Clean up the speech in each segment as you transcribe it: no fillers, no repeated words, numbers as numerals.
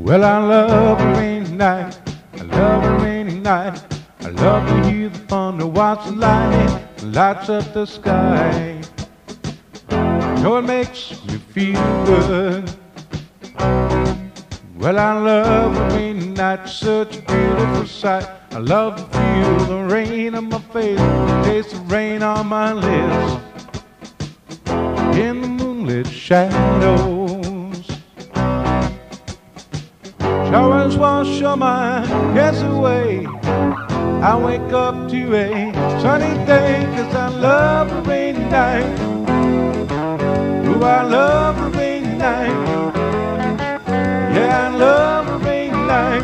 Well, I love a rainy night. I love a rainy night. I love to hear the thunder, watch the lightning lights up the sky. You know it makes me feel good. Well, I love a rainy night, such a beautiful sight. I love to feel the rain on my face, taste the rain on my lips. In the moonlit shadows, showers wash all my cares away. I wake up to a sunny day, 'cause I love a rainy night. Ooh, I love a rainy night. Yeah, I love a rainy night.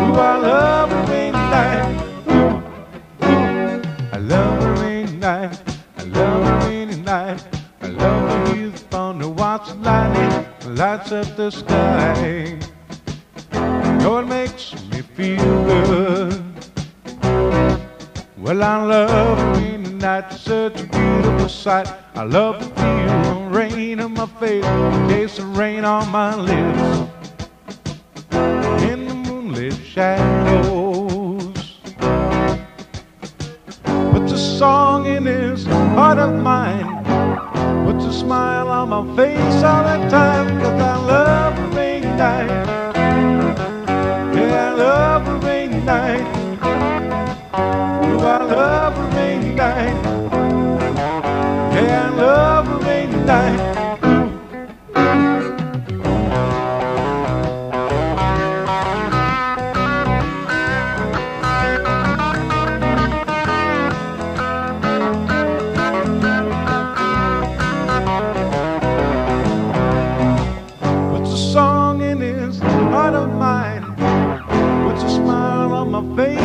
Ooh, I love a rainy night. Ooh, ooh. I love a rainy night. I love a rainy night. I love to hear the thunder, watch the lightning lights up the sky. Oh, it makes me feel good. Well, I love a rainy night, such a beautiful sight. I love to feel the rain on my face, taste the rain on my lips. In the moonlit shadows, puts a song in this heart of mine, puts a smile on my face all the time, 'cause I love a rainy night. Yeah, I love a rainy night. Ooh, I love a rainy night. Yeah, I love a rainy night. Puts a song in his heart of mine, puts a smile on my face